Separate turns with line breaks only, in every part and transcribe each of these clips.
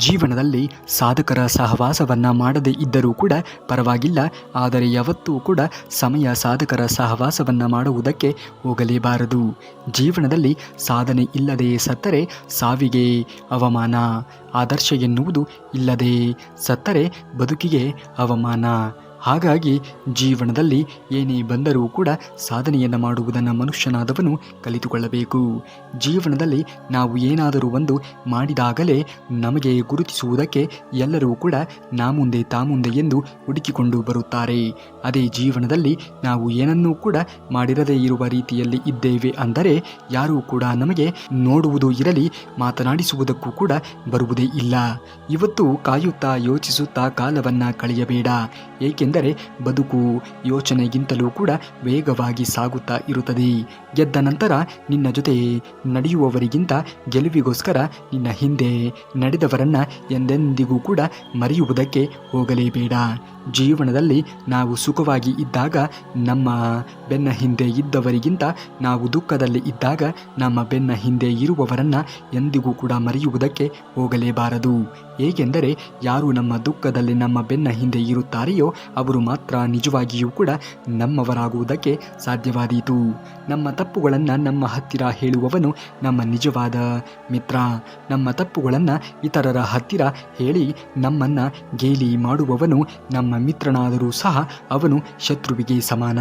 ಜೀವನದಲ್ಲಿ ಸಾಧಕರ ಸಹವಾಸವನ್ನು ಮಾಡದೇ ಇದ್ದರೂ ಕೂಡ ಪರವಾಗಿಲ್ಲ, ಆದರೆ ಯಾವತ್ತೂ ಕೂಡ ಸಮಯ ಸಾಧಕರ ಸಹವಾಸವನ್ನು ಮಾಡುವುದಕ್ಕೆ ಹೋಗಲೇಬಾರದು. ಜೀವನದಲ್ಲಿ ಸಾಧನೆ ಇಲ್ಲದೆ ಸತ್ತರೆ ಸಾವಿಗೆ ಅವಮಾನ, ಆದರ್ಶ ಎನ್ನುವುದು ಇಲ್ಲದೆ ಸತ್ತರೆ ಬದುಕಿಗೆ ಅವಮಾನ. ಹಾಗಾಗಿ ಜೀವನದಲ್ಲಿ ಏನೇ ಬಂದರೂ ಕೂಡ ಸಾಧನೆಯನ್ನು ಮಾಡುವುದನ್ನು ಮನುಷ್ಯನಾದವನು ಕಲಿತುಕೊಳ್ಳಬೇಕು. ಜೀವನದಲ್ಲಿ ನಾವು ಏನಾದರೂ ಒಂದು ಮಾಡಿದಾಗಲೇ ನಮಗೆ ಗುರುತಿಸುವುದಕ್ಕೆ ಎಲ್ಲರೂ ಕೂಡ ನಾ ಮುಂದೆ ತಾ ಮುಂದೆ ಎಂದು ಹುಡುಕಿಕೊಂಡು ಬರುತ್ತಾರೆ. ಅದೇ ಜೀವನದಲ್ಲಿ ನಾವು ಏನನ್ನೂ ಕೂಡ ಮಾಡಿರದೇ ಇರುವ ರೀತಿಯಲ್ಲಿ ಇದ್ದೇವೆ ಅಂದರೆ ಯಾರೂ ಕೂಡ ನಮಗೆ ನೋಡುವುದು ಇರಲಿ, ಮಾತನಾಡಿಸುವುದಕ್ಕೂ ಕೂಡ ಬರುವುದೇ ಇಲ್ಲ. ಇವತ್ತು ಕಾಯುತ್ತಾ ಯೋಚಿಸುತ್ತಾ ಕಾಲವನ್ನು ಕಳೆಯಬೇಡ, ಏಕೆಂದರೆ ಬದುಕು ಯೋಚನೆಗಿಂತಲೂ ಕೂಡ ವೇಗವಾಗಿ ಸಾಗುತ್ತಾ ಇರುತ್ತದೆ. ಗೆದ್ದ ನಂತರ ನಿನ್ನ ಜೊತೆ ನಡೆಯುವವರಿಗಿಂತ ಗೆಲುವಿಗೋಸ್ಕರ ನಿನ್ನ ಹಿಂದೆ ನಡೆದವರನ್ನ ಎಂದೆಂದಿಗೂ ಕೂಡ ಮರೆಯುವುದಕ್ಕೆ ಹೋಗಲೇಬೇಡ. ಜೀವನದಲ್ಲಿ ನಾವು ಸುಖವಾಗಿ ಇದ್ದಾಗ ನಮ್ಮ ಬೆನ್ನ ಹಿಂದೆ ಇದ್ದವರಿಗಿಂತ ನಾವು ದುಃಖದಲ್ಲಿ ಇದ್ದಾಗ ನಮ್ಮ ಬೆನ್ನ ಹಿಂದೆ ಇರುವವರನ್ನ ಎಂದಿಗೂ ಕೂಡ ಮರೆಯುವುದಕ್ಕೆ ಹೋಗಲೇಬಾರದು. ಏಕೆಂದರೆ ಯಾರು ನಮ್ಮ ದುಃಖದಲ್ಲಿ ನಮ್ಮ ಬೆನ್ನ ಹಿಂದೆ ಇರುತ್ತಾರೆಯೋ ಅವರು ಮಾತ್ರ ನಿಜವಾಗಿಯೂ ಕೂಡ ನಮ್ಮವರಾಗುವುದಕ್ಕೆ ಸಾಧ್ಯವಾದೀತು. ನಮ್ಮ ತಪ್ಪುಗಳನ್ನು ನಮ್ಮ ಹತ್ತಿರ ಹೇಳುವವನು ನಮ್ಮ ನಿಜವಾದ ಮಿತ್ರ. ನಮ್ಮ ತಪ್ಪುಗಳನ್ನು ಇತರರ ಹತ್ತಿರ ಹೇಳಿ ನಮ್ಮನ್ನು ಗೇಲಿ ಮಾಡುವವನು ನಮ್ಮ ಮಿತ್ರನಾದರೂ ಸಹ ಅವನು ಶತ್ರುವಿಗೆ ಸಮಾನ.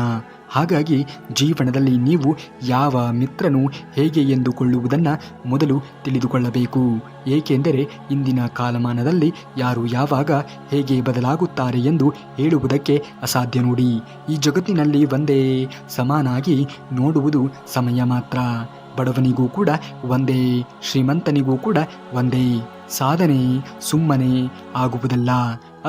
ಹಾಗಾಗಿ ಜೀವನದಲ್ಲಿ ನೀವು ಯಾವ ಮಿತ್ರನು ಹೇಗೆ ಎಂದುಕೊಳ್ಳುವುದನ್ನು ಮೊದಲು ತಿಳಿದುಕೊಳ್ಳಬೇಕು. ಏಕೆಂದರೆ ಇಂದಿನ ಕಾಲಮಾನದಲ್ಲಿ ಯಾರು ಯಾವಾಗ ಹೇಗೆ ಬದಲಾಗುತ್ತಾರೆ ಎಂದು ಹೇಳುವುದಕ್ಕೆ ಅಸಾಧ್ಯ ನೋಡಿ. ಈ ಜಗತ್ತಿನಲ್ಲಿ ಒಂದೇ ಸಮಾನಾಗಿ ನೋಡುವುದು ಸಮಯ ಮಾತ್ರ. ಬಡವನಿಗೂ ಕೂಡ ಒಂದೇ, ಶ್ರೀಮಂತನಿಗೂ ಕೂಡ ಒಂದೇ. ಸಾಧನೆ ಸುಮ್ಮನೆ ಆಗುವುದಲ್ಲ,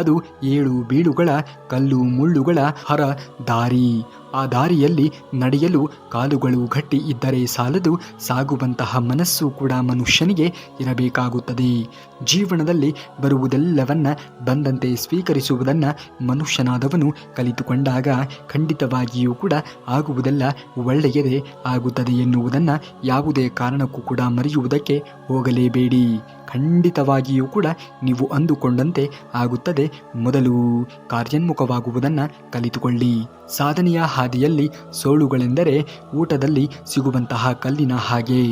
ಅದು ಏಳು ಬೀಳುಗಳ ಕಲ್ಲು ಮುಳ್ಳುಗಳ ಹರ ದಾರಿ. ಆ ದಾರಿಯಲ್ಲಿ ನಡೆಯಲು ಕಾಲುಗಳು ಗಟ್ಟಿ ಇದ್ದರೆ ಸಾಲದು, ಸಾಗುವಂತಹ ಮನಸ್ಸು ಕೂಡ ಮನುಷ್ಯನಿಗೆ ಇರಬೇಕಾಗುತ್ತದೆ. ಜೀವನದಲ್ಲಿ ಬರುವುದೆಲ್ಲವನ್ನ ಬಂದಂತೆ ಸ್ವೀಕರಿಸುವುದನ್ನು ಮನುಷ್ಯನಾದವನು ಕಲಿತುಕೊಂಡಾಗ ಖಂಡಿತವಾಗಿಯೂ ಕೂಡ ಆಗುವುದೆಲ್ಲ ಒಳ್ಳೆಯದೇ ಆಗುತ್ತದೆ ಎನ್ನುವುದನ್ನು ಯಾವುದೇ ಕಾರಣಕ್ಕೂ ಕೂಡ ಮರೆಯುವುದಕ್ಕೆ ಹೋಗಲೇಬೇಡಿ. ಖಂಡಿತವಾಗಿಯೂ ಕೂಡ ನೀವು ಅಂದುಕೊಂಡಂತೆ ಆಗುತ್ತದೆ. ಮೊದಲು ಕಾರ್ಯೋನ್ಮುಖವಾಗುವುದನ್ನು ಕಲಿತುಕೊಳ್ಳಿ. ಸಾಧನೆಯ ಹಾದಿಯಲ್ಲಿ ಸೋಲುಗಳೆಂದರೆ ಊಟದಲ್ಲಿ ಸಿಗುವಂತಹ ಕಲ್ಲಿನ ಹಾಗೆ.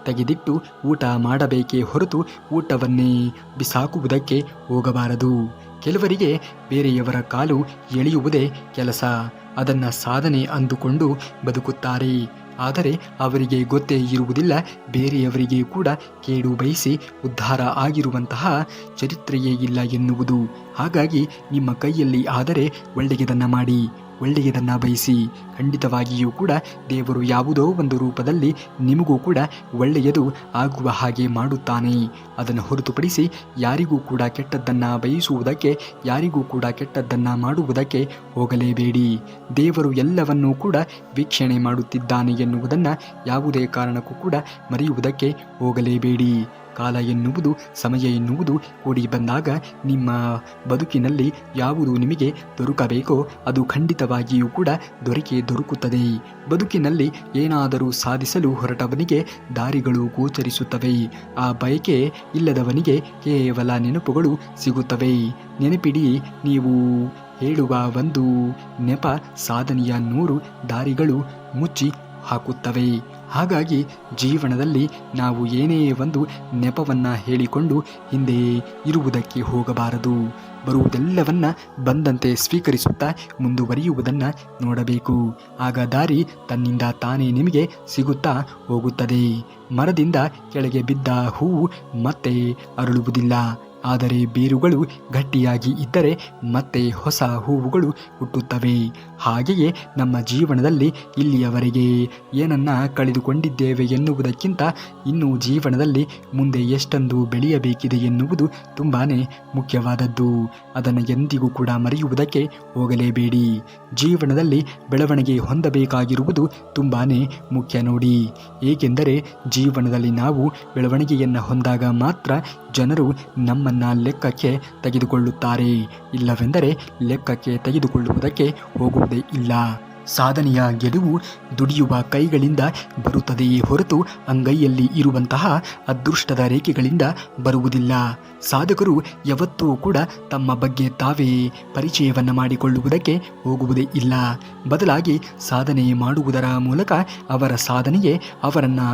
ತೆಗೆದಿಟ್ಟು ಊಟ ಮಾಡಬೇಕೇ ಹೊರತು ಊಟವನ್ನೇ ಬಿಸಾಕುವುದಕ್ಕೆ ಹೋಗಬಾರದು. ಕೆಲವರಿಗೆ ಬೇರೆಯವರ ಕಾಲು ಎಳೆಯುವುದೇ ಕೆಲಸ, ಅದನ್ನು ಸಾಧನೆ ಅಂದುಕೊಂಡು ಬದುಕುತ್ತಾರೆ. ಆದರೆ ಅವರಿಗೆ ಗೊತ್ತೇ ಇರುವುದಿಲ್ಲ ಬೇರೆಯವರಿಗೆ ಕೂಡ ಕೇಡು ಬಯಸಿ ಉದ್ಧಾರ ಆಗಿರುವಂತಹ ಚರಿತ್ರೆಯೇ ಇಲ್ಲ ಎನ್ನುವುದು. ಹಾಗಾಗಿ ನಿಮ್ಮ ಕೈಯಲ್ಲಿ ಆದರೆ ಒಳ್ಳೆಯದನ್ನು ಮಾಡಿ, ಒಳ್ಳೆಯದನ್ನು ಬಯಸಿ. ಖಂಡಿತವಾಗಿಯೂ ಕೂಡ ದೇವರು ಯಾವುದೋ ಒಂದು ರೂಪದಲ್ಲಿ ನಿಮಗೂ ಕೂಡ ಒಳ್ಳೆಯದು ಆಗುವ ಹಾಗೆ ಮಾಡುತ್ತಾನೆ. ಅದನ್ನು ಹೊರತುಪಡಿಸಿ ಯಾರಿಗೂ ಕೂಡ ಕೆಟ್ಟದ್ದನ್ನು ಬಯಸುವುದಕ್ಕೆ, ಯಾರಿಗೂ ಕೂಡ ಕೆಟ್ಟದ್ದನ್ನು ಮಾಡುವುದಕ್ಕೆ ಹೋಗಲೇಬೇಡಿ. ದೇವರು ಎಲ್ಲವನ್ನೂ ಕೂಡ ವೀಕ್ಷಣೆ ಮಾಡುತ್ತಿದ್ದಾನೆ ಎನ್ನುವುದನ್ನು ಯಾವುದೇ ಕಾರಣಕ್ಕೂ ಕೂಡ ಮರೆಯುವುದಕ್ಕೆ ಹೋಗಲೇಬೇಡಿ. ಕಾಲ ಎನ್ನುವುದು, ಸಮಯ ಎನ್ನುವುದು ಕೂಡಿ ಬಂದಾಗ ನಿಮ್ಮ ಬದುಕಿನಲ್ಲಿ ಯಾವುದು ನಿಮಗೆ ದೊರಕಬೇಕೋ ಅದು ಖಂಡಿತವಾಗಿಯೂ ಕೂಡ ದೊರಕುತ್ತದೆ. ಬದುಕಿನಲ್ಲಿ ಏನಾದರೂ ಸಾಧಿಸಲು ಹೊರಟವನಿಗೆ ದಾರಿಗಳು ಗೋಚರಿಸುತ್ತವೆ. ಆ ಬಯಕೆ ಇಲ್ಲದವನಿಗೆ ಕೇವಲ ನೆನಪುಗಳು ಸಿಗುತ್ತವೆ. ನೆನಪಿಡಿ, ನೀವು ಹೇಳುವ ಒಂದು ನೆಪ ಸಾಧನೆಯ 100 ದಾರಿಗಳು ಮುಚ್ಚಿ ಹಾಕುತ್ತವೆ. ಹಾಗಾಗಿ ಜೀವನದಲ್ಲಿ ನಾವು ಏನೇ ಒಂದು ನೆಪವನ್ನು ಹೇಳಿಕೊಂಡು ಹಿಂದೆ ಇರುವುದಕ್ಕೆ ಹೋಗಬಾರದು. ಬರುವುದೆಲ್ಲವನ್ನ ಬಂದಂತೆ ಸ್ವೀಕರಿಸುತ್ತಾ ಮುಂದುವರಿಯುವುದನ್ನು ನೋಡಬೇಕು. ಆಗ ದಾರಿ ತನ್ನಿಂದ ತಾನೇ ನಿಮಗೆ ಸಿಗುತ್ತಾ ಹೋಗುತ್ತದೆ. ಮರದಿಂದ ಕೆಳಗೆ ಬಿದ್ದ ಹೂವು ಮತ್ತೆ ಅರಳುವುದಿಲ್ಲ, ಆದರೆ ಬೇರುಗಳು ಗಟ್ಟಿಯಾಗಿ ಇದ್ದರೆ ಮತ್ತೆ ಹೊಸ ಹೂವುಗಳು ಹುಟ್ಟುತ್ತವೆ. ಹಾಗೆಯೇ ನಮ್ಮ ಜೀವನದಲ್ಲಿ ಇಲ್ಲಿಯವರೆಗೆ ಏನನ್ನ ಕಳೆದುಕೊಂಡಿದ್ದೇವೆ ಎನ್ನುವುದಕ್ಕಿಂತ ಇನ್ನೂ ಜೀವನದಲ್ಲಿ ಮುಂದೆ ಎಷ್ಟೊಂದು ಬೆಳೆಯಬೇಕಿದೆ ಎನ್ನುವುದು ತುಂಬಾ ಮುಖ್ಯವಾದದ್ದು. ಅದನ್ನು ಎಂದಿಗೂ ಕೂಡ ಮರೆಯುವುದಕ್ಕೆ ಹೋಗಲೇಬೇಡಿ. ಜೀವನದಲ್ಲಿ ಬೆಳವಣಿಗೆ ಹೊಂದಬೇಕಾಗಿರುವುದು ತುಂಬಾ ಮುಖ್ಯ ನೋಡಿ. ಏಕೆಂದರೆ ಜೀವನದಲ್ಲಿ ನಾವು ಬೆಳವಣಿಗೆಯನ್ನು ಹೊಂದಾಗ ಮಾತ್ರ ಜನರು ನಮ್ಮನ್ನು ಲೆಕ್ಕಕ್ಕೆ ತೆಗೆದುಕೊಳ್ಳುತ್ತಾರೆ. ಇಲ್ಲವೆಂದರೆ ಲೆಕ್ಕಕ್ಕೆ ತೆಗೆದುಕೊಳ್ಳುವುದಕ್ಕೆ ಹೋಗುವುದೇ ಇಲ್ಲ. ಸಾಧನೆಯ ಗೆಲುವು ದುಡಿಯುವ ಕೈಗಳಿಂದ ಬರುತ್ತದೆಯೇ ಹೊರತು ಅಂಗೈಯಲ್ಲಿ ಇರುವಂತಹ ಅದೃಷ್ಟದ ರೇಖೆಗಳಿಂದ ಬರುವುದಿಲ್ಲ. ಸಾಧಕರು ಯಾವತ್ತೂ ಕೂಡ ತಮ್ಮ ಬಗ್ಗೆ ತಾವೇ ಪರಿಚಯವನ್ನು ಮಾಡಿಕೊಳ್ಳುವುದಕ್ಕೆ ಹೋಗುವುದೇ ಇಲ್ಲ. ಬದಲಾಗಿ ಸಾಧನೆ ಮಾಡುವುದರ ಮೂಲಕ ಅವರ ಸಾಧನೆಯೇ ಅವರನ್ನು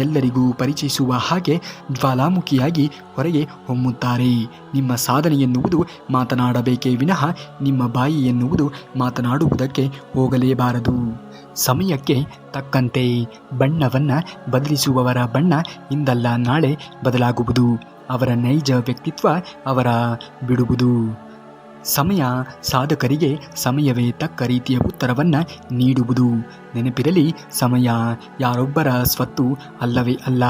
ಎಲ್ಲರಿಗೂ ಪರಿಚಯಿಸುವ ಹಾಗೆ ಜ್ವಾಲಾಮುಖಿಯಾಗಿ ಹೊರಗೆ ಹೊಮ್ಮುತ್ತಾರೆ. ನಿಮ್ಮ ಸಾಧನೆ ಎನ್ನುವುದು ಮಾತನಾಡಬೇಕೇ ವಿನಃ ನಿಮ್ಮ ಬಾಯಿ ಎನ್ನುವುದು ಮಾತನಾಡುವುದಕ್ಕೆ ಹೋಗಲೇಬಾರದು. ಸಮಯಕ್ಕೆ ತಕ್ಕಂತೆ ಬಣ್ಣವನ್ನು ಬದಲಿಸುವವರ ಬಣ್ಣ ಇಂದಲ್ಲ ನಾಳೆ ಬದಲಾಗುವುದು. ಅವರ ನೈಜ ವ್ಯಕ್ತಿತ್ವ ಅವರ ಬಿಡುವುದು. ಸಮಯ ಸಾಧಕರಿಗೆ ಸಮಯವೇ ತಕ್ಕ ರೀತಿಯ ಉತ್ತರವನ್ನು ನೀಡುವುದು. ನೆನಪಿರಲಿ, ಸಮಯ ಯಾರೊಬ್ಬರ ಸ್ವತ್ತು ಅಲ್ಲವೇ ಅಲ್ಲ.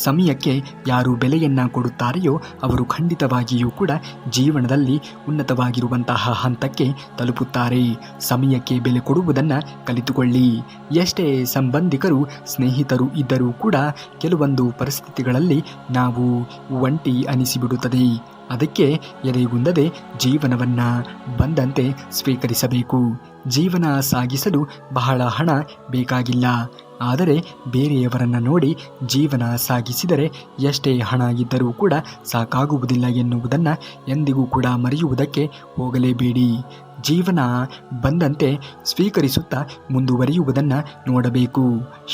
ಸಮಯಕ್ಕೆ ಯಾರು ಬೆಲೆಯನ್ನು ಕೊಡುತ್ತಾರೆಯೋ ಅವರು ಖಂಡಿತವಾಗಿಯೂ ಕೂಡ ಜೀವನದಲ್ಲಿ ಉನ್ನತವಾಗಿರುವಂತಹ ಹಂತಕ್ಕೆ ತಲುಪುತ್ತಾರೆ. ಸಮಯಕ್ಕೆ ಬೆಲೆ ಕೊಡುವುದನ್ನು ಕಲಿತುಕೊಳ್ಳಿ. ಎಷ್ಟೇ ಸಂಬಂಧಿಕರು ಸ್ನೇಹಿತರು ಇದ್ದರೂ ಕೂಡ ಕೆಲವೊಂದು ಪರಿಸ್ಥಿತಿಗಳಲ್ಲಿ ನಾವು ಒಂಟಿ ಅನಿಸಿಬಿಡುತ್ತದೆ. ಅದಕ್ಕೆ ಎದೆಗುಂದದೆ ಜೀವನವನ್ನು ಬಂದಂತೆ ಸ್ವೀಕರಿಸಬೇಕು. ಜೀವನ ಸಾಗಿಸಲು ಬಹಳ ಹಣ ಬೇಕಾಗಿಲ್ಲ. ಆದರೆ ಬೇರೆಯವರನ್ನು ನೋಡಿ ಜೀವನ ಸಾಗಿಸಿದರೆ ಎಷ್ಟೇ ಹಣ ಇದ್ದರೂ ಕೂಡ ಸಾಕಾಗುವುದಿಲ್ಲ ಎನ್ನುವುದನ್ನು ಎಂದಿಗೂ ಕೂಡ ಮರೆಯುವುದಕ್ಕೆ ಹೋಗಲೇಬೇಡಿ. ಜೀವನ ಬಂದಂತೆ ಸ್ವೀಕರಿಸುತ್ತಾ ಮುಂದುವರಿಯುವುದನ್ನು ನೋಡಬೇಕು.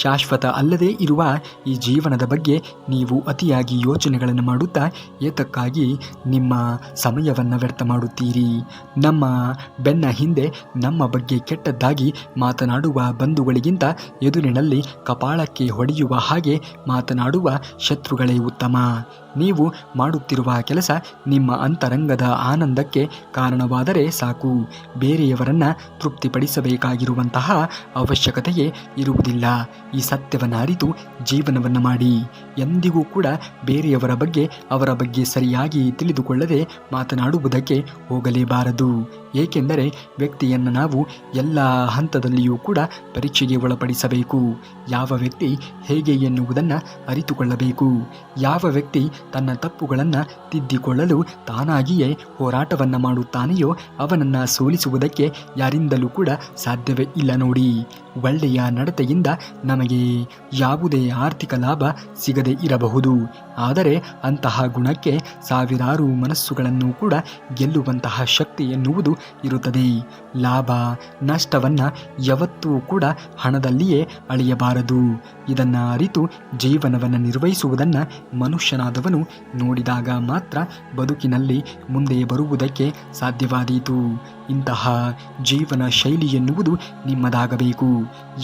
ಶಾಶ್ವತ ಅಲ್ಲದೇ ಇರುವ ಈ ಜೀವನದ ಬಗ್ಗೆ ನೀವು ಅತಿಯಾಗಿ ಯೋಚನೆಗಳನ್ನು ಮಾಡುತ್ತಾ ಏತಕ್ಕಾಗಿ ನಿಮ್ಮ ಸಮಯವನ್ನು ವ್ಯರ್ಥ ಮಾಡುತ್ತೀರಿ? ನಮ್ಮ ಬೆನ್ನ ಹಿಂದೆ ನಮ್ಮ ಬಗ್ಗೆ ಕೆಟ್ಟದ್ದಾಗಿ ಮಾತನಾಡುವ ಬಂಧುಗಳಿಗಿಂತ ಎದುರಿನಲ್ಲಿ ಕಪಾಳಕ್ಕೆ ಹೊಡೆಯುವ ಹಾಗೆ ಮಾತನಾಡುವ ಶತ್ರುಗಳೇ ಉತ್ತಮ. ನೀವು ಮಾಡುತ್ತಿರುವ ಕೆಲಸ ನಿಮ್ಮ ಅಂತರಂಗದ ಆನಂದಕ್ಕೆ ಕಾರಣವಾದರೆ ಸಾಕು. ಬೇರೆಯವರನ್ನು ತೃಪ್ತಿಪಡಿಸಬೇಕಾಗಿರುವಂತಹ ಅವಶ್ಯಕತೆಯೇ ಇರುವುದಿಲ್ಲ. ಈ ಸತ್ಯವನ್ನು ಅರಿತು ಜೀವನವನ್ನು ಮಾಡಿ. ಎಂದಿಗೂ ಕೂಡ ಬೇರೆಯವರ ಬಗ್ಗೆ ಅವರ ಬಗ್ಗೆ ಸರಿಯಾಗಿ ತಿಳಿದುಕೊಳ್ಳದೆ ಮಾತನಾಡುವುದಕ್ಕೆ ಹೋಗಲೇಬಾರದು. ಏಕೆಂದರೆ ವ್ಯಕ್ತಿಯನ್ನು ನಾವು ಎಲ್ಲ ಹಂತದಲ್ಲಿಯೂ ಕೂಡ ಪರೀಕ್ಷೆಗೆ ಒಳಪಡಿಸಬೇಕು. ಯಾವ ವ್ಯಕ್ತಿ ಹೇಗೆ ಎನ್ನುವುದನ್ನು ಅರಿತುಕೊಳ್ಳಬೇಕು. ಯಾವ ವ್ಯಕ್ತಿ ತನ್ನ ತಪ್ಪುಗಳನ್ನು ತಿದ್ದಿಕೊಳ್ಳಲು ತಾನಾಗಿಯೇ ಹೋರಾಟವನ್ನು ಮಾಡುತ್ತಾನೆಯೋ ಅವನನ್ನು ಸೋಲಿಸುವುದಕ್ಕೆ ಯಾರಿಂದಲೂ ಕೂಡ ಸಾಧ್ಯವೇ ಇಲ್ಲ. ನೋಡಿ, ಒಳ್ಳೆಯ ನಡತೆಯಿಂದ ನಮಗೆ ಯಾವುದೇ ಆರ್ಥಿಕ ಲಾಭ ಸಿಗದೇ ಇರಬಹುದು. ಆದರೆ ಅಂತಹ ಗುಣಕ್ಕೆ ಸಾವಿರಾರು ಮನಸ್ಸುಗಳನ್ನು ಕೂಡ ಗೆಲ್ಲುವಂತಹ ಶಕ್ತಿ ಎನ್ನುವುದು ಇರುತ್ತದೆ. ಲಾಭ ನಷ್ಟವನ್ನು ಯಾವತ್ತೂ ಕೂಡ ಹಣದಲ್ಲಿಯೇ ಅಳೆಯಬಾರದು. ಇದನ್ನು ಅರಿತು ಜೀವನವನ್ನು ನಿರ್ವಹಿಸುವುದನ್ನು ಮನುಷ್ಯನಾದವನು ನೋಡಿದಾಗ ಮಾತ್ರ ಬದುಕಿನಲ್ಲಿ ಮುಂದೆ ಬರುವುದಕ್ಕೆ ಸಾಧ್ಯವಾದೀತು. ಇಂತಹ ಜೀವನ ಶೈಲಿ ಎನ್ನುವುದು ನಿಮ್ಮದಾಗಬೇಕು.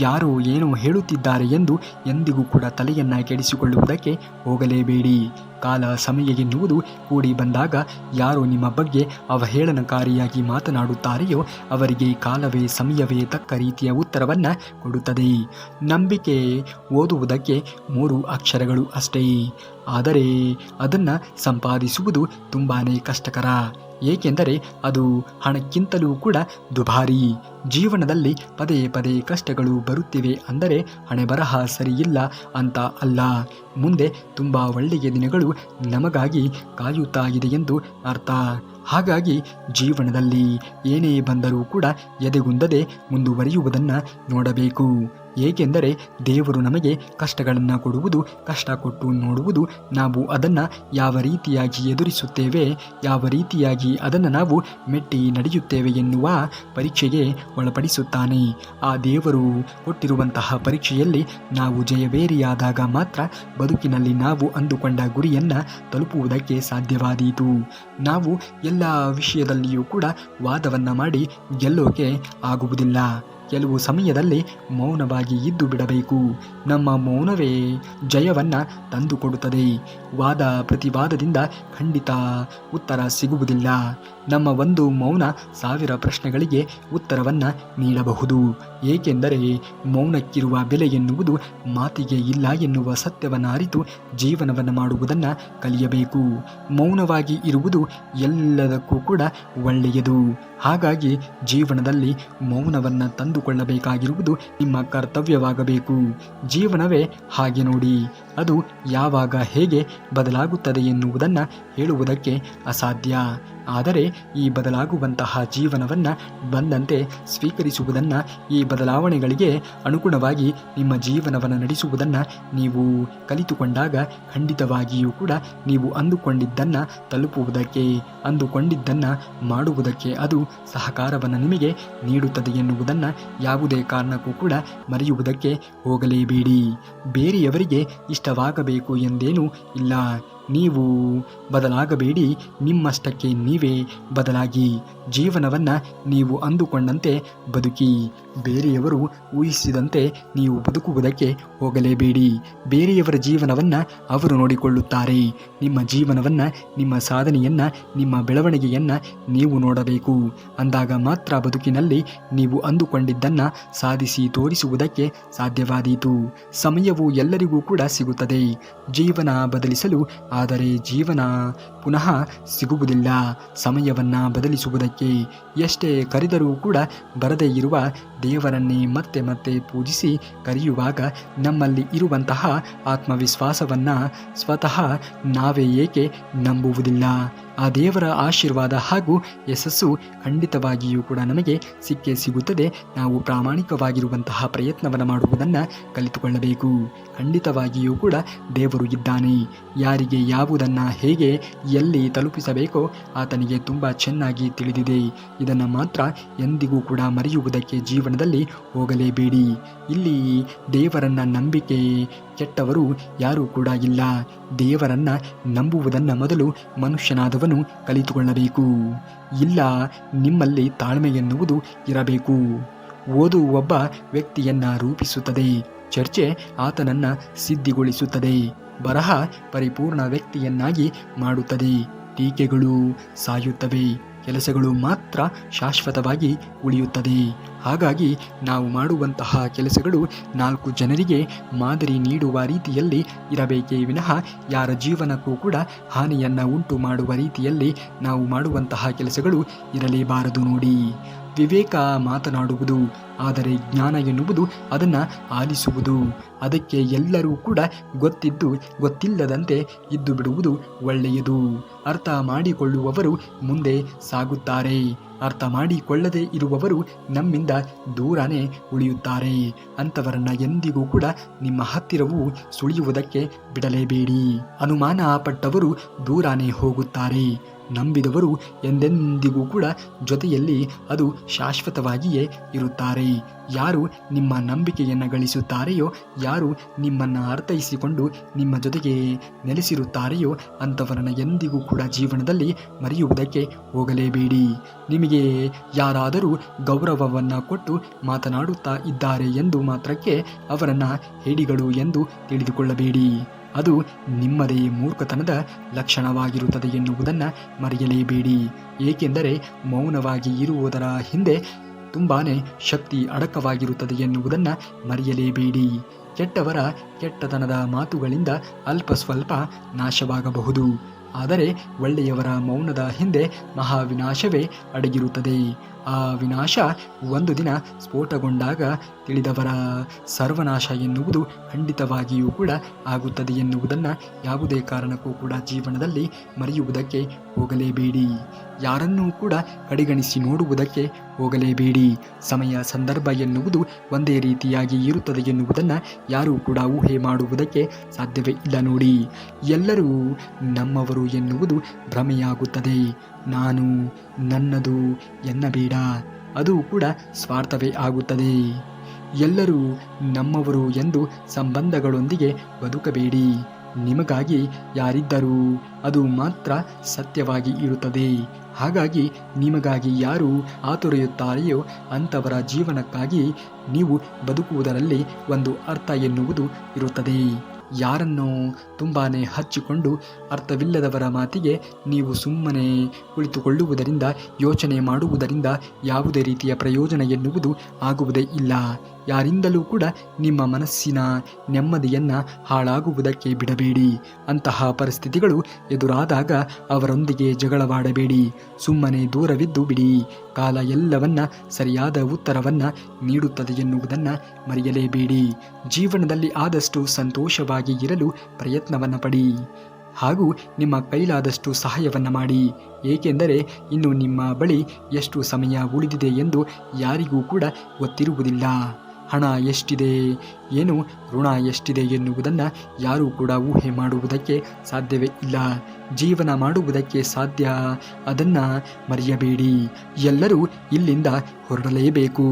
ಯಾರೋ ಏನೋ ಹೇಳುತ್ತಿದ್ದಾರೆ ಎಂದು ಎಂದಿಗೂ ಕೂಡ ತಲೆಯನ್ನು ಕೆಡಿಸಿಕೊಳ್ಳುವುದಕ್ಕೆ ಹೋಗಲೇಬೇಡಿ. ಕಾಲ ಸಮಯ ಎನ್ನುವುದು ಕೂಡಿ ಬಂದಾಗ ಯಾರೋ ನಿಮ್ಮ ಬಗ್ಗೆ ಅವಹೇಳನಕಾರಿಯಾಗಿ ಮಾತನಾಡುತ್ತಾರೆಯೋ ಅವರಿಗೆ ಕಾಲವೇ ಸಮಯವೇ ತಕ್ಕ ರೀತಿಯ ಉತ್ತರವನ್ನು ಕೊಡುತ್ತದೆ. ನಂಬಿಕೆ ಓದುವುದಕ್ಕೆ 3 ಅಕ್ಷರಗಳು ಅಷ್ಟೇ. ಆದರೆ ಅದನ್ನು ಸಂಪಾದಿಸುವುದು ತುಂಬಾ ಕಷ್ಟಕರ. ಏಕೆಂದರೆ ಅದು ಹಣಕ್ಕಿಂತಲೂ ಕೂಡ ದುಬಾರಿ. ಜೀವನದಲ್ಲಿ ಪದೇ ಪದೇ ಕಷ್ಟಗಳು ಬರುತ್ತಿವೆ ಅಂದರೆ ಹಣೆಬರಹ ಸರಿಯಿಲ್ಲ ಅಂತ ಅಲ್ಲ. ಮುಂದೆ ತುಂಬ ಒಳ್ಳೆಯ ದಿನಗಳು ನಮಗಾಗಿ ಕಾಯುತ್ತಾ ಇದೆ ಎಂದು ಅರ್ಥ. ಹಾಗಾಗಿ ಜೀವನದಲ್ಲಿ ಏನೇ ಬಂದರೂ ಕೂಡ ಎದೆಗುಂದದೆ ಮುಂದುವರಿಯುವುದನ್ನು ನೋಡಬೇಕು. ಏಕೆಂದರೆ ದೇವರು ನಮಗೆ ಕಷ್ಟಗಳನ್ನು ಕೊಡುವುದು, ಕಷ್ಟ ಕೊಟ್ಟು ನೋಡುವುದು, ನಾವು ಅದನ್ನು ಯಾವ ರೀತಿಯಾಗಿ ಎದುರಿಸುತ್ತೇವೆ, ಯಾವ ರೀತಿಯಾಗಿ ಅದನ್ನು ನಾವು ಮೆಟ್ಟಿ ನಡೆಯುತ್ತೇವೆ ಎನ್ನುವ ಪರೀಕ್ಷೆಗೆ ಒಳಪಡಿಸುತ್ತಾನೆ. ಆ ದೇವರು ಕೊಟ್ಟಿರುವಂತಹ ಪರೀಕ್ಷೆಯಲ್ಲಿ ನಾವು ಜಯಬೇರಿಯಾದಾಗ ಮಾತ್ರ ಬದುಕಿನಲ್ಲಿ ನಾವು ಅಂದುಕೊಂಡ ಗುರಿಯನ್ನು ತಲುಪುವುದಕ್ಕೆ ಸಾಧ್ಯವಾದೀತು. ನಾವು ಎಲ್ಲ ವಿಷಯದಲ್ಲಿಯೂ ಕೂಡ ವಾದವನ್ನು ಮಾಡಿ ಗೆಲ್ಲೋಕೆ ಆಗುವುದಿಲ್ಲ. ಕೆಲವು ಸಮಯದಲ್ಲಿ ಮೌನವಾಗಿ ಇದ್ದು ಬಿಡಬೇಕು. ನಮ್ಮ ಮೌನವೇ ಜಯವನ್ನು ತಂದುಕೊಡುತ್ತದೆ. ವಾದ ಪ್ರತಿವಾದದಿಂದ ಖಂಡಿತ ಉತ್ತರ ಸಿಗುವುದಿಲ್ಲ. ನಮ್ಮ ಒಂದು ಮೌನ 1000 ಪ್ರಶ್ನೆಗಳಿಗೆ ಉತ್ತರವನ್ನು ನೀಡಬಹುದು. ಏಕೆಂದರೆ ಮೌನಕ್ಕಿರುವ ಬೆಲೆ ಎನ್ನುವುದು ಮಾತಿಗೆ ಇಲ್ಲ ಎನ್ನುವ ಸತ್ಯವನ್ನು ಅರಿತು ಜೀವನವನ್ನು ಮಾಡುವುದನ್ನು ಕಲಿಯಬೇಕು. ಮೌನವಾಗಿ ಇರುವುದು ಎಲ್ಲದಕ್ಕೂ ಕೂಡ ಒಳ್ಳೆಯದು. ಹಾಗಾಗಿ ಜೀವನದಲ್ಲಿ ಮೌನವನ್ನು ತಂದುಕೊಳ್ಳಬೇಕಾಗಿರುವುದು ನಿಮ್ಮ ಕರ್ತವ್ಯವಾಗಬೇಕು. ಜೀವನವೇ ಹಾಗೆ ನೋಡಿ, ಅದು ಯಾವಾಗ ಹೇಗೆ ಬದಲಾಗುತ್ತದೆ ಎನ್ನುವುದನ್ನು ಹೇಳುವುದಕ್ಕೆ ಅಸಾಧ್ಯ. ಆದರೆ ಈ ಬದಲಾಗುವಂತಹ ಜೀವನವನ್ನು ಬಂದಂತೆ ಸ್ವೀಕರಿಸುವುದನ್ನು, ಈ ಬದಲಾವಣೆಗಳಿಗೆ ಅನುಗುಣವಾಗಿ ನಿಮ್ಮ ಜೀವನವನ್ನು ನಡೆಸುವುದನ್ನು ನೀವು ಕಲಿತುಕೊಂಡಾಗ ಖಂಡಿತವಾಗಿಯೂ ಕೂಡ ನೀವು ಅಂದುಕೊಂಡಿದ್ದನ್ನು ತಲುಪುವುದಕ್ಕೆ, ಅಂದುಕೊಂಡಿದ್ದನ್ನು ಮಾಡುವುದಕ್ಕೆ ಅದು ಸಹಕಾರವನ್ನು ನಿಮಗೆ ನೀಡುತ್ತದೆ ಎನ್ನುವುದನ್ನು ಯಾವುದೇ ಕಾರಣಕ್ಕೂ ಕೂಡ ಮರೆಯುವುದಕ್ಕೆ ಹೋಗಲೇಬೇಡಿ. ಬೇರೆಯವರಿಗೆ ಇಷ್ಟವಾಗಬೇಕು ಎಂದೇನೂ ಇಲ್ಲ. ನೀವು ಬದಲಾಗಬೇಡಿ, ನಿಮ್ಮಷ್ಟಕ್ಕೆ ನೀವೇ ಬದಲಾಗಿ ಜೀವನವನ್ನು ನೀವು ಅಂದುಕೊಂಡಂತೆ ಬದುಕಿ. ಬೇರೆಯವರು ಊಹಿಸಿದಂತೆ ನೀವು ಬದುಕುವುದಕ್ಕೆ ಹೋಗಲೇಬೇಡಿ. ಬೇರೆಯವರ ಜೀವನವನ್ನು ಅವರು ನೋಡಿಕೊಳ್ಳುತ್ತಾರೆ. ನಿಮ್ಮ ಜೀವನವನ್ನು, ನಿಮ್ಮ ಸಾಧನೆಯನ್ನು, ನಿಮ್ಮ ಬೆಳವಣಿಗೆಯನ್ನು ನೀವು ನೋಡಬೇಕು. ಅಂದಾಗ ಮಾತ್ರ ಬದುಕಿನಲ್ಲಿ ನೀವು ಅಂದುಕೊಂಡಿದ್ದನ್ನು ಸಾಧಿಸಿ ತೋರಿಸುವುದಕ್ಕೆ ಸಾಧ್ಯವಾದೀತು. ಸಮಯವು ಎಲ್ಲರಿಗೂ ಕೂಡ ಸಿಗುತ್ತದೆ ಜೀವನ ಬದಲಿಸಲು, ಆದರೆ ಜೀವನ ಪುನಃ ಸಿಗುವುದಿಲ್ಲ ಸಮಯವನ್ನು ಬದಲಿಸುವುದಕ್ಕೆ. ಎಷ್ಟೇ ಕರೆದರೂ ಕೂಡ ಬರದೇ ಇರುವ ದೇವರನ್ನೇ ಮತ್ತೆ ಮತ್ತೆ ಪೂಜಿಸಿ ಕರೆಯುವಾಗ ನಮ್ಮಲ್ಲಿ ಇರುವಂತಹ ಆತ್ಮವಿಶ್ವಾಸವನ್ನು ಸ್ವತಃ ನಾವೇ ಏಕೆ ನಂಬುವುದಿಲ್ಲ? ಆ ದೇವರ ಆಶೀರ್ವಾದ ಹಾಗೂ ಯಶಸ್ಸು ಖಂಡಿತವಾಗಿಯೂ ಕೂಡ ನಮಗೆ ಸಿಕ್ಕೇ ಸಿಗುತ್ತದೆ. ನಾವು ಪ್ರಾಮಾಣಿಕವಾಗಿರುವಂತಹ ಪ್ರಯತ್ನವನ್ನು ಮಾಡುವುದನ್ನು ಕಲಿತುಕೊಳ್ಳಬೇಕು. ಖಂಡಿತವಾಗಿಯೂ ಕೂಡ ದೇವರು ಇದ್ದಾನೆ. ಯಾರಿಗೆ ಯಾವುದನ್ನು ಹೇಗೆ ಎಲ್ಲಿ ತಲುಪಿಸಬೇಕೋ ಆತನಿಗೆ ತುಂಬ ಚೆನ್ನಾಗಿ ತಿಳಿದಿದೆ. ಇದನ್ನು ಮಾತ್ರ ಎಂದಿಗೂ ಕೂಡ ಮರೆಯುವುದಕ್ಕೆ ಜೀವನದಲ್ಲಿ ಹೋಗಲೇಬೇಡಿ. ಇಲ್ಲಿ ದೇವರನ್ನ ನಂಬಿಕೆ ಕೆಟ್ಟವರು ಯಾರೂ ಕೂಡ ಇಲ್ಲ. ದೇವರನ್ನ ನಂಬುವುದನ್ನು ಮೊದಲು ಮನುಷ್ಯನಾದವನು ಕಲಿತುಕೊಳ್ಳಬೇಕು. ಇಲ್ಲ, ನಿಮ್ಮಲ್ಲಿ ತಾಳ್ಮೆ ಎನ್ನುವುದು ಇರಬೇಕು. ಓದು ಒಬ್ಬ ವ್ಯಕ್ತಿಯನ್ನ ರೂಪಿಸುತ್ತದೆ, ಚರ್ಚೆ ಆತನನ್ನ ಸಿದ್ಧಿಗೊಳಿಸುತ್ತದೆ, ಬರಹ ಪರಿಪೂರ್ಣ ವ್ಯಕ್ತಿಯನ್ನಾಗಿ ಮಾಡುತ್ತದೆ. ಟೀಕೆಗಳು ಸಾಯುತ್ತವೆ, ಕೆಲಸಗಳು ಮಾತ್ರ ಶಾಶ್ವತವಾಗಿ ಉಳಿಯುತ್ತದೆ. ಹಾಗಾಗಿ ನಾವು ಮಾಡುವಂತಹ ಕೆಲಸಗಳು 4 ಜನರಿಗೆ ಮಾದರಿ ನೀಡುವ ರೀತಿಯಲ್ಲಿ ಇರಬೇಕೇ ವಿನಃ ಯಾರ ಜೀವನಕ್ಕೂ ಕೂಡ ಹಾನಿಯನ್ನು ಉಂಟು ಮಾಡುವ ರೀತಿಯಲ್ಲಿ ನಾವು ಮಾಡುವಂತಹ ಕೆಲಸಗಳು ಇರಲೇಬಾರದು. ನೋಡಿ, ವಿವೇಕ ಮಾತನಾಡುವುದು, ಆದರೆ ಜ್ಞಾನ ಎನ್ನುವುದು ಅದನ್ನು ಆಲಿಸುವುದು. ಅದಕ್ಕೆ ಎಲ್ಲರೂ ಕೂಡ ಗೊತ್ತಿದ್ದು ಗೊತ್ತಿಲ್ಲದಂತೆ ಇದ್ದು ಬಿಡುವುದು ಒಳ್ಳೆಯದು. ಅರ್ಥ ಮಾಡಿಕೊಳ್ಳುವವರು ಮುಂದೆ ಸಾಗುತ್ತಾರೆ, ಅರ್ಥ ಮಾಡಿಕೊಳ್ಳದೇ ಇರುವವರು ನಮ್ಮಿಂದ ದೂರನೇ ಉಳಿಯುತ್ತಾರೆ. ಅಂಥವರನ್ನ ಎಂದಿಗೂ ಕೂಡ ನಿಮ್ಮ ಹತ್ತಿರವೂ ಸುಳಿಯುವುದಕ್ಕೆ ಬಿಡಲೇಬೇಡಿ. ಅನುಮಾನ ಪಟ್ಟವರು ದೂರನೇ ಹೋಗುತ್ತಾರೆ. ನಂಬಿದವರು ಎಂದೆಂದಿಗೂ ಕೂಡ ಜೊತೆಯಲ್ಲಿ ಅದು ಶಾಶ್ವತವಾಗಿಯೇ ಇರುತ್ತಾರೆ. ಯಾರು ನಿಮ್ಮ ನಂಬಿಕೆಯನ್ನು ಗಳಿಸುತ್ತಾರೆಯೋ, ಯಾರು ನಿಮ್ಮನ್ನು ಅರ್ಥೈಸಿಕೊಂಡು ನಿಮ್ಮ ಜೊತೆಗೆ ನೆಲೆಸಿರುತ್ತಾರೆಯೋ ಅಂಥವರನ್ನು ಎಂದಿಗೂ ಕೂಡ ಜೀವನದಲ್ಲಿ ಮರೆಯುವುದಕ್ಕೆ ಹೋಗಲೇಬೇಡಿ. ನಿಮಗೆ ಯಾರಾದರೂ ಗೌರವವನ್ನು ಕೊಟ್ಟು ಮಾತನಾಡುತ್ತಾ ಇದ್ದಾರೆ ಎಂದು ಮಾತ್ರಕ್ಕೆ ಅವರನ್ನು ಹೇಡಿಗಳು ಎಂದು ತಿಳಿದುಕೊಳ್ಳಬೇಡಿ. ಅದು ನಿಮ್ಮದೇ ಮೂರ್ಖತನದ ಲಕ್ಷಣವಾಗಿರುತ್ತದೆ ಎನ್ನುವುದನ್ನು ಮರೆಯಲೇಬೇಡಿ. ಏಕೆಂದರೆ ಮೌನವಾಗಿ ಇರುವುದರ ಹಿಂದೆ ತುಂಬಾ ಶಕ್ತಿ ಅಡಕವಾಗಿರುತ್ತದೆ ಎನ್ನುವುದನ್ನು ಮರೆಯಲೇಬೇಡಿ. ಕೆಟ್ಟವರ ಕೆಟ್ಟತನದ ಮಾತುಗಳಿಂದ ಅಲ್ಪ ಸ್ವಲ್ಪ ನಾಶವಾಗಬಹುದು, ಆದರೆ ಒಳ್ಳೆಯವರ ಮೌನದ ಹಿಂದೆ ಮಹಾವಿನಾಶವೇ ಅಡಗಿರುತ್ತದೆ. ಆ ವಿನಾಶ ಒಂದು ದಿನ ಸ್ಫೋಟಗೊಂಡಾಗ ತಿಳಿದವರ ಸರ್ವನಾಶ ಎನ್ನುವುದು ಖಂಡಿತವಾಗಿಯೂ ಕೂಡ ಆಗುತ್ತದೆ ಎನ್ನುವುದನ್ನು ಯಾವುದೇ ಕಾರಣಕ್ಕೂ ಕೂಡ ಜೀವನದಲ್ಲಿ ಮರೆಯುವುದಕ್ಕೆ ಹೋಗಲೇಬೇಡಿ. ಯಾರನ್ನೂ ಕೂಡ ಕಡೆಗಣಿಸಿ ನೋಡುವುದಕ್ಕೆ ಹೋಗಲೇಬೇಡಿ. ಸಮಯ ಸಂದರ್ಭ ಎನ್ನುವುದು ಒಂದೇ ರೀತಿಯಾಗಿ ಇರುತ್ತದೆ ಎನ್ನುವುದನ್ನು ಯಾರೂ ಕೂಡ ಊಹೆ ಮಾಡುವುದಕ್ಕೆ ಸಾಧ್ಯವೇ ಇಲ್ಲ. ನೋಡಿ, ಎಲ್ಲರೂ ನಮ್ಮವರು ಎನ್ನುವುದು ಭ್ರಮೆಯಾಗುತ್ತದೆ. ನಾನು ನನ್ನದು ಎನ್ನಬೇಡ, ಅದು ಕೂಡ ಸ್ವಾರ್ಥವೇ ಆಗುತ್ತದೆ. ಎಲ್ಲರೂ ನಮ್ಮವರು ಎಂದು ಸಂಬಂಧಗಳೊಂದಿಗೆ ಬದುಕಬೇಡಿ. ನಿಮಗಾಗಿ ಯಾರಿದ್ದರೂ ಅದು ಮಾತ್ರ ಸತ್ಯವಾಗಿ ಇರುತ್ತದೆ. ಹಾಗಾಗಿ ನಿಮಗಾಗಿ ಯಾರು ಆತುರೆಯುತ್ತಾರೆಯೋ ಅಂಥವರ ಜೀವನಕ್ಕಾಗಿ ನೀವು ಬದುಕುವುದರಲ್ಲಿ ಒಂದು ಅರ್ಥ ಎನ್ನುವುದು ಇರುತ್ತದೆ. ಯಾರನ್ನೋ ತುಂಬಾ ಹಚ್ಚಿಕೊಂಡು ಅರ್ಥವಿಲ್ಲದವರ ಮಾತಿಗೆ ನೀವು ಸುಮ್ಮನೆ ಕುಳಿತುಕೊಳ್ಳುವುದರಿಂದ, ಯೋಚನೆ ಮಾಡುವುದರಿಂದ ಯಾವುದೇ ರೀತಿಯ ಪ್ರಯೋಜನ ಎನ್ನುವುದು ಆಗುವುದೇ ಇಲ್ಲ. ಯಾರಿಂದಲೂ ಕೂಡ ನಿಮ್ಮ ಮನಸ್ಸಿನ ನೆಮ್ಮದಿಯನ್ನು ಹಾಳಾಗುವುದಕ್ಕೆ ಬಿಡಬೇಡಿ. ಅಂತಹ ಪರಿಸ್ಥಿತಿಗಳು ಎದುರಾದಾಗ ಅವರೊಂದಿಗೆ ಜಗಳವಾಡಬೇಡಿ, ಸುಮ್ಮನೆ ದೂರವಿದ್ದು ಬಿಡಿ. ಕಾಲ ಎಲ್ಲವನ್ನ ಸರಿಯಾದ ಉತ್ತರವನ್ನು ನೀಡುತ್ತದೆ ಎನ್ನುವುದನ್ನು ಮರೆಯಲೇಬೇಡಿ. ಜೀವನದಲ್ಲಿ ಆದಷ್ಟು ಸಂತೋಷವಾಗಿ ಇರಲು ಪ್ರಯತ್ನವನ್ನು ಪಡಿ. ಹಾಗೂ ನಿಮ್ಮ ಕೈಲಾದಷ್ಟು ಸಹಾಯವನ್ನು ಮಾಡಿ. ಏಕೆಂದರೆ ಇನ್ನು ನಿಮ್ಮ ಬಳಿ ಎಷ್ಟು ಸಮಯ ಉಳಿದಿದೆ ಎಂದು ಯಾರಿಗೂ ಕೂಡ ಗೊತ್ತಿರುವುದಿಲ್ಲ. ಹಣ ಎಷ್ಟಿದೆ, ಏನು ಋಣ ಎಷ್ಟಿದೆ ಎನ್ನುವುದನ್ನು ಯಾರೂ ಕೂಡ ಊಹೆ ಮಾಡುವುದಕ್ಕೆ ಸಾಧ್ಯವೇ ಇಲ್ಲ. ಜೀವನ ಮಾಡುವುದಕ್ಕೆ ಸಾಧ್ಯ, ಅದನ್ನು ಮರೆಯಬೇಡಿ. ಎಲ್ಲರೂ ಇಲ್ಲಿಂದ ಹೊರಡಲೇಬೇಕು.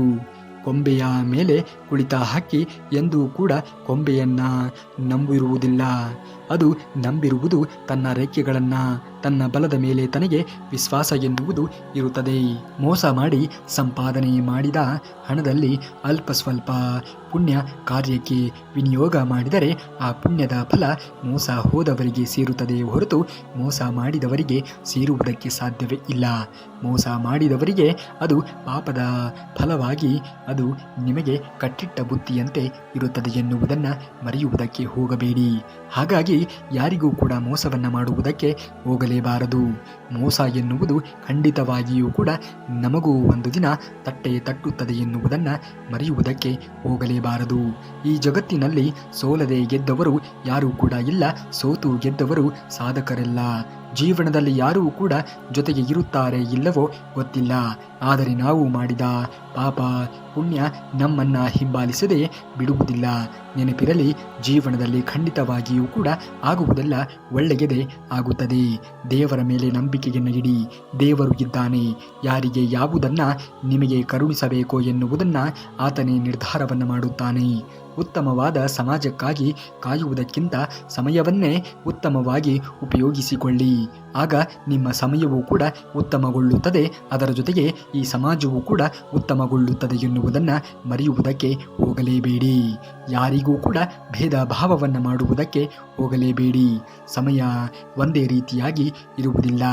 ಕೊಂಬೆಯ ಮೇಲೆ ಕುಳಿತ ಹಕ್ಕಿ ಎಂದೂ ಕೂಡ ಕೊಂಬೆಯನ್ನು ನಂಬಿರುವುದಿಲ್ಲ. ಅದು ನಂಬಿರುವುದು ತನ್ನ ರೆಕ್ಕೆಗಳನ್ನು, ತನ್ನ ಬಲದ ಮೇಲೆ ತನಗೆ ವಿಶ್ವಾಸ ಎನ್ನುವುದು ಇರುತ್ತದೆ. ಮೋಸ ಮಾಡಿ ಸಂಪಾದನೆ ಮಾಡಿದ ಹಣದಲ್ಲಿ ಅಲ್ಪ ಸ್ವಲ್ಪ ಪುಣ್ಯ ಕಾರ್ಯಕ್ಕೆ ವಿನಿಯೋಗ ಮಾಡಿದರೆ ಆ ಪುಣ್ಯದ ಫಲ ಮೋಸ ಹೋದವರಿಗೆ ಸೇರುತ್ತದೆ ಹೊರತು ಮೋಸ ಮಾಡಿದವರಿಗೆ ಸೇರುವುದಕ್ಕೆ ಸಾಧ್ಯವೇ ಇಲ್ಲ. ಮೋಸ ಮಾಡಿದವರಿಗೆ ಅದು ಪಾಪದ ಫಲವಾಗಿ ಅದು ನಿಮಗೆ ಕಟ್ಟಿಟ್ಟ ಬುತ್ತಿಯಂತೆ ಇರುತ್ತದೆ ಎನ್ನುವುದನ್ನು ಮರೆಯುವುದಕ್ಕೆ ಹೋಗಬೇಡಿ. ಹಾಗಾಗಿ ಯಾರಿಗೂ ಕೂಡ ಮೋಸವನ್ನು ಮಾಡುವುದಕ್ಕೆ ಹೋಗಲೇಬಾರದು. ಮೋಸ ಎನ್ನುವುದು ಖಂಡಿತವಾಗಿಯೂ ಕೂಡ ನಮಗೂ ಒಂದು ದಿನ ತಟ್ಟುತ್ತದೆ ಎನ್ನುವುದನ್ನು ಮರೆಯುವುದಕ್ಕೆ ಹೋಗಲೇಬಾರದು. ಈ ಜಗತ್ತಿನಲ್ಲಿ ಸೋಲದೆ ಗೆದ್ದವರು ಯಾರೂ ಕೂಡ ಇಲ್ಲ, ಸೋತು ಗೆದ್ದವರು ಸಾಧಕರೆಲ್ಲ. ಜೀವನದಲ್ಲಿ ಯಾರೂ ಕೂಡ ಜೊತೆಗೆ ಇರುತ್ತಾರೆ ಇಲ್ಲವೋ ಗೊತ್ತಿಲ್ಲ. ಆದರೆ ನಾವು ಮಾಡಿದ ಪಾಪ ಪುಣ್ಯ ನಮ್ಮನ್ನು ಹಿಂಬಾಲಿಸದೆ ಬಿಡುವುದಿಲ್ಲ. ನೆನಪಿರಲಿ, ಜೀವನದಲ್ಲಿ ಖಂಡಿತವಾಗಿಯೂ ಕೂಡ ಆಗುವುದೆಲ್ಲ ಒಳ್ಳೆಯದೇ ಆಗುತ್ತದೆ. ದೇವರ ಮೇಲೆ ನಂಬಿಕೆಯನ್ನು ಇಡಿ. ದೇವರು ಇದ್ದಾನೆ. ಯಾರಿಗೆ ಯಾವುದನ್ನು ನಿಮಗೆ ಕರುಣಿಸಬೇಕೋ ಎನ್ನುವುದನ್ನು ಆತನೇ ನಿರ್ಧಾರವನ್ನು ಮಾಡುತ್ತಾನೆ. ಉತ್ತಮವಾದ ಸಮಾಜಕ್ಕಾಗಿ ಕಾಯುವುದಕ್ಕಿಂತ ಸಮಯವನ್ನೇ ಉತ್ತಮವಾಗಿ ಉಪಯೋಗಿಸಿಕೊಳ್ಳಿ. ಆಗ ನಿಮ್ಮ ಸಮಯವೂ ಕೂಡ ಉತ್ತಮಗೊಳ್ಳುತ್ತದೆ, ಅದರ ಜೊತೆಗೆ ಈ ಸಮಾಜವೂ ಕೂಡ ಉತ್ತಮಗೊಳ್ಳುತ್ತದೆ ಎನ್ನುವುದನ್ನು ಮರೆಯುವುದಕ್ಕೆ ಹೋಗಲೇಬೇಡಿ. ಯಾರಿಗೂ ಕೂಡ ಭೇದ ಭಾವವನ್ನು ಮಾಡುವುದಕ್ಕೆ ಹೋಗಲೇಬೇಡಿ. ಸಮಯ ಒಂದೇ ರೀತಿಯಾಗಿ ಇರುವುದಿಲ್ಲ.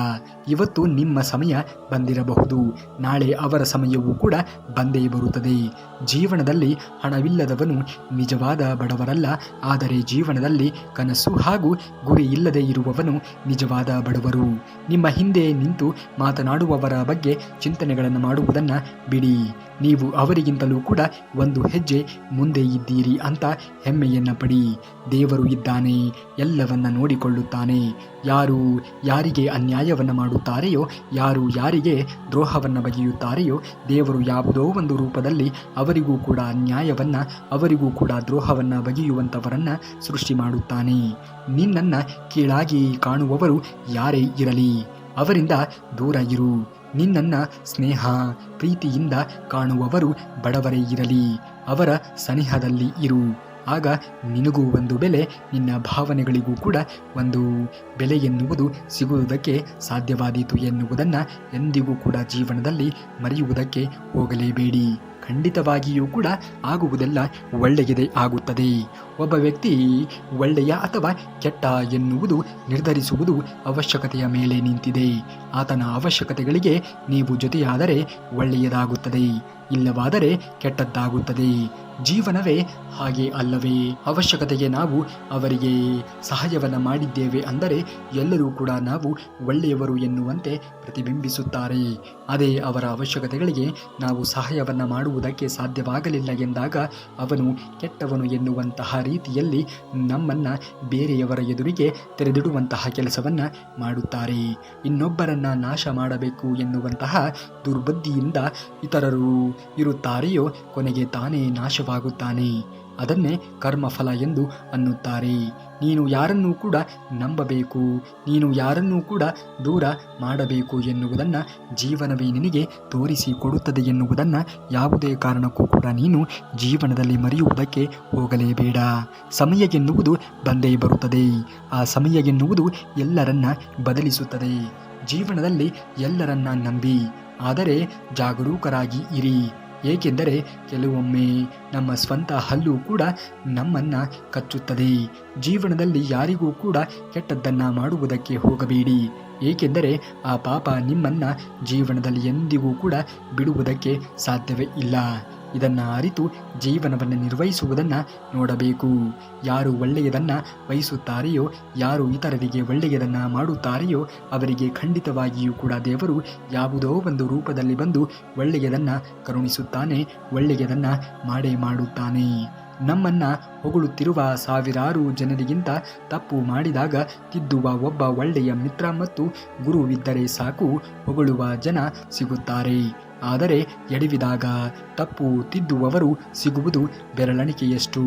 ಇವತ್ತು ನಿಮ್ಮ ಸಮಯ ಬಂದಿರಬಹುದು, ನಾಳೆ ಅವರ ಸಮಯವೂ ಕೂಡ ಬಂದೇ ಬರುತ್ತದೆ. ಜೀವನದಲ್ಲಿ ಹಣವಿಲ್ಲದವನು ನಿಜವಾದ ಬಡವರಲ್ಲ, ಆದರೆ ಜೀವನದಲ್ಲಿ ಕನಸು ಹಾಗೂ ಗುರಿ ಇಲ್ಲದೆ ಇರುವವನು ನಿಜವಾದ ಬಡವರು. ನಿಮ್ಮ ಹಿಂದೆ ನಿಂತು ಮಾತನಾಡುವವರ ಬಗ್ಗೆ ಚಿಂತನೆಗಳನ್ನು ಮಾಡುವುದನ್ನು ಬಿಡಿ. ನೀವು ಅವರಿಗಿಂತಲೂ ಕೂಡ ಒಂದು ಹೆಜ್ಜೆ ಮುಂದೆ ಇದ್ದೀರಿ ಅಂತ ಹೆಮ್ಮೆಯನ್ನು ಪಡಿ. ದೇವರು ಇದ್ದಾನೆ, ಎಲ್ಲವನ್ನ ನೋಡಿಕೊಳ್ಳುತ್ತಾನೆ. ಯಾರು ಯಾರಿಗೆ ಅನ್ಯಾಯವನ್ನು ಮಾಡುತ್ತಾರೆಯೋ, ಯಾರು ಯಾರಿಗೆ ದ್ರೋಹವನ್ನು ಬಗೆಯುತ್ತಾರೆಯೋ, ದೇವರು ಯಾವುದೋ ಒಂದು ರೂಪದಲ್ಲಿ ಅವರಿಗೂ ಕೂಡ ಅನ್ಯಾಯವನ್ನು, ಅವರಿಗೂ ಕೂಡ ದ್ರೋಹವನ್ನು ಬಗೆಯುವಂಥವರನ್ನು ಸೃಷ್ಟಿ ಮಾಡುತ್ತಾನೆ. ನಿನ್ನನ್ನು ಕೀಳಾಗಿ ಕಾಣುವವರು ಯಾರೇ ಇರಲಿ, ಅವರಿಂದ ದೂರ ಇರು. ನಿನ್ನನ್ನು ಸ್ನೇಹ ಪ್ರೀತಿಯಿಂದ ಕಾಣುವವರು ಬಡವರೇ ಇರಲಿ, ಅವರ ಸನಿಹದಲ್ಲಿ ಇರು. ಆಗ ನಿನಗೂ ಒಂದು ಬೆಲೆ, ನಿನ್ನ ಭಾವನೆಗಳಿಗೂ ಕೂಡ ಒಂದು ಬೆಲೆ ಎನ್ನುವುದು ಸಿಗುವುದಕ್ಕೆ ಸಾಧ್ಯವಾದೀತು ಎನ್ನುವುದನ್ನು ಎಂದಿಗೂ ಕೂಡ ಜೀವನದಲ್ಲಿ ಮರೆಯುವುದಕ್ಕೆ ಹೋಗಲೇಬೇಡಿ. ಖಂಡಿತವಾಗಿಯೂ ಕೂಡ ಆಗುವುದೆಲ್ಲ ಒಳ್ಳೆಯದೇ ಆಗುತ್ತದೆ. ಒಬ್ಬ ವ್ಯಕ್ತಿ ಒಳ್ಳೆಯ ಅಥವಾ ಕೆಟ್ಟ ಎನ್ನುವುದು ನಿರ್ಧರಿಸುವುದು ಅವಶ್ಯಕತೆಯ ಮೇಲೆ ನಿಂತಿದೆ. ಆತನ ಅವಶ್ಯಕತೆಗಳಿಗೆ ನೀವು ಜೊತೆಯಾದರೆ ಒಳ್ಳೆಯದಾಗುತ್ತದೆ, ಇಲ್ಲವಾದರೆ ಕೆಟ್ಟದ್ದಾಗುತ್ತದೆ. ಜೀವನವೇ ಹಾಗೆ ಅಲ್ಲವೇ? ಅವಶ್ಯಕತೆಗೆ ನಾವು ಅವರಿಗೆ ಸಹಾಯವನ್ನು ಮಾಡಿದ್ದೇವೆ ಅಂದರೆ ಎಲ್ಲರೂ ಕೂಡ ನಾವು ಒಳ್ಳೆಯವರು ಎನ್ನುವಂತೆ ಪ್ರತಿಬಿಂಬಿಸುತ್ತಾರೆ. ಅದೇ ಅವರ ಅವಶ್ಯಕತೆಗಳಿಗೆ ನಾವು ಸಹಾಯವನ್ನು ಮಾಡುವುದಕ್ಕೆ ಸಾಧ್ಯವಾಗಲಿಲ್ಲ ಎಂದಾಗ ಅವನು ಕೆಟ್ಟವನು ಎನ್ನುವಂತಹ ರೀತಿಯಲ್ಲಿ ನಮ್ಮನ್ನು ಬೇರೆಯವರ ಎದುರಿಗೆ ತೆರೆದಿಡುವಂತಹ ಕೆಲಸವನ್ನು ಮಾಡುತ್ತಾರೆ. ಇನ್ನೊಬ್ಬರನ್ನ ನಾಶ ಮಾಡಬೇಕು ಎನ್ನುವಂತಹ ದುರ್ಬುದ್ಧಿಯಿಂದ ಇತರರು ಇರುತ್ತಾರೆಯೋ ಕೊನೆಗೆ ತಾನೇ ನಾಶವಾಗುತ್ತಾನೆ. ಅದನ್ನೇ ಕರ್ಮಫಲ ಎಂದು ಅನ್ನುತ್ತಾರೆ. ನೀನು ಯಾರನ್ನೂ ಕೂಡ ನಂಬಬೇಕು, ನೀನು ಯಾರನ್ನೂ ಕೂಡ ದೂರ ಮಾಡಬೇಕು ಎನ್ನುವುದನ್ನು ಜೀವನವೇ ನಿನಗೆ ತೋರಿಸಿಕೊಡುತ್ತದೆ ಎನ್ನುವುದನ್ನು ಯಾವುದೇ ಕಾರಣಕ್ಕೂ ಕೂಡ ನೀನು ಜೀವನದಲ್ಲಿ ಮರೆಯುವುದಕ್ಕೆ ಹೋಗಲೇಬೇಡ. ಸಮಯ ಎನ್ನುವುದು ಬಂದೇ ಬರುತ್ತದೆ. ಆ ಸಮಯ ಎನ್ನುವುದು ಎಲ್ಲರನ್ನ ಬದಲಿಸುತ್ತದೆ. ಜೀವನದಲ್ಲಿ ಎಲ್ಲರನ್ನ ನಂಬಿ, ಆದರೆ ಜಾಗರೂಕರಾಗಿ ಇರಿ. ಏಕೆಂದರೆ ಕೆಲವೊಮ್ಮೆ ನಮ್ಮ ಸ್ವಂತ ಹಲ್ಲು ಕೂಡ ನಮ್ಮನ್ನು ಕಚ್ಚುತ್ತದೆ. ಜೀವನದಲ್ಲಿ ಯಾರಿಗೂ ಕೂಡ ಕೆಟ್ಟದ್ದನ್ನು ಮಾಡುವುದಕ್ಕೆ ಹೋಗಬೇಡಿ. ಏಕೆಂದರೆ ಆ ಪಾಪ ನಿಮ್ಮನ್ನು ಜೀವನದಲ್ಲಿ ಎಂದಿಗೂ ಕೂಡ ಬಿಡುವುದಕ್ಕೆ ಸಾಧ್ಯವೇ ಇಲ್ಲ. ಇದನ್ನು ಅರಿತು ಜೀವನವನ್ನು ನಿರ್ವಹಿಸುವುದನ್ನು ನೋಡಬೇಕು. ಯಾರು ಒಳ್ಳೆಯದನ್ನು ಬಯಸುತ್ತಾರೆಯೋ, ಯಾರು ಇತರರಿಗೆ ಒಳ್ಳೆಯದನ್ನು ಮಾಡುತ್ತಾರೆಯೋ ಅವರಿಗೆ ಖಂಡಿತವಾಗಿಯೂ ಕೂಡ ದೇವರು ಯಾವುದೋ ಒಂದು ರೂಪದಲ್ಲಿ ಬಂದು ಒಳ್ಳೆಯದನ್ನು ಕರುಣಿಸುತ್ತಾನೆ, ಒಳ್ಳೆಯದನ್ನು ಮಾಡೇ ಮಾಡುತ್ತಾನೆ. ನಮ್ಮನ್ನ ಹೊಗಳುತ್ತಿರುವ ಸಾವಿರಾರು ಜನರಿಗಿಂತ ತಪ್ಪು ಮಾಡಿದಾಗ ತಿದ್ದುವ ಒಬ್ಬ ಒಳ್ಳೆಯ ಮಿತ್ರ ಮತ್ತು ಗುರುವಿದ್ದರೆ ಸಾಕು. ಹೊಗಳುವ ಜನ ಸಿಗುತ್ತಾರೆ, ಆದರೆ ಎಡವಿದಾಗ ತಪ್ಪು ತಿದ್ದುವವರು ಸಿಗುವುದು ಬೆರಳೆಣಿಕೆಯಷ್ಟು.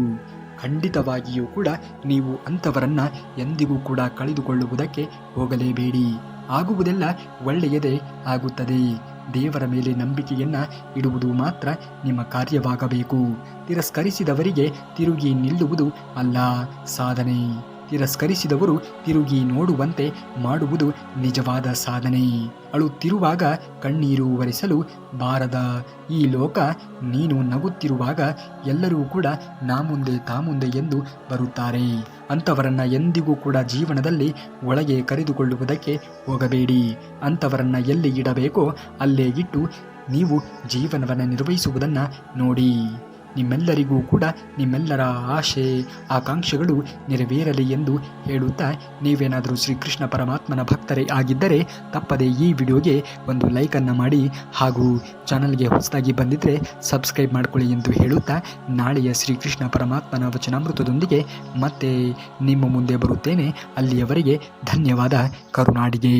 ಖಂಡಿತವಾಗಿಯೂ ಕೂಡ ನೀವು ಅಂಥವರನ್ನ ಎಂದಿಗೂ ಕೂಡ ಕಳೆದುಕೊಳ್ಳುವುದಕ್ಕೆ ಹೋಗಲೇಬೇಡಿ. ಆಗುವುದೆಲ್ಲ ಒಳ್ಳೆಯದೇ ಆಗುತ್ತದೆ. ದೇವರ ಮೇಲೆ ನಂಬಿಕೆಯನ್ನ ಇಡುವುದು ಮಾತ್ರ ನಿಮ್ಮ ಕಾರ್ಯವಾಗಬೇಕು. ತಿರಸ್ಕರಿಸಿದವರಿಗೆ ತಿರುಗಿ ನಿಲ್ಲುವುದು ಅಲ್ಲ ಸಾಧನೆ. ತಿರಸ್ಕರಿಸಿದವರು ತಿರುಗಿ ನೋಡುವಂತೆ ಮಾಡುವುದು ನಿಜವಾದ ಸಾಧನೆ. ಅಳುತ್ತಿರುವಾಗ ಕಣ್ಣೀರು ಒರೆಸಲು ಬಾರದ ಈ ಲೋಕ. ನೀನು ನಗುತ್ತಿರುವಾಗ ಎಲ್ಲರೂ ಕೂಡ ನಾ ಮುಂದೆ ತಾ ಮುಂದೆ ಎಂದು ಬರುತ್ತಾರೆ. ಅಂಥವರನ್ನ ಎಂದಿಗೂ ಕೂಡ ಜೀವನದಲ್ಲಿ ಒಳಗೆ ಕರೆದುಕೊಳ್ಳುವುದಕ್ಕೆ ಹೋಗಬೇಡಿ. ಅಂಥವರನ್ನ ಎಲ್ಲಿ ಇಡಬೇಕೋ ಅಲ್ಲೇ ಇಟ್ಟು ನೀವು ಜೀವನವನ್ನು ನಿರ್ವಹಿಸುವುದನ್ನು ನೋಡಿ. ನಿಮ್ಮೆಲ್ಲರಿಗೂ ಕೂಡ ನಿಮ್ಮೆಲ್ಲರ ಆಶೆ ಆಕಾಂಕ್ಷೆಗಳು ನೆರವೇರಲಿ ಎಂದು ಹೇಳುತ್ತಾ, ನೀವೇನಾದರೂ ಶ್ರೀಕೃಷ್ಣ ಪರಮಾತ್ಮನ ಭಕ್ತರೇ ಆಗಿದ್ದರೆ ತಪ್ಪದೆ ಈ ವಿಡಿಯೋಗೆ ಒಂದು ಲೈಕನ್ನು ಮಾಡಿ ಹಾಗೂ ಚಾನಲ್ಗೆ ಹೊಸದಾಗಿ ಬಂದಿದ್ದರೆ ಸಬ್ಸ್ಕ್ರೈಬ್ ಮಾಡಿಕೊಳ್ಳಿ ಎಂದು ಹೇಳುತ್ತಾ, ನಾಳೆಯ ಶ್ರೀಕೃಷ್ಣ ಪರಮಾತ್ಮನ ವಚನಾಮೃತದೊಂದಿಗೆ ಮತ್ತೆ ನಿಮ್ಮ ಮುಂದೆ ಬರುತ್ತೇನೆ. ಅಲ್ಲಿಯವರೆಗೆ ಧನ್ಯವಾದ. ಕರುನಾಡಿಗೆ.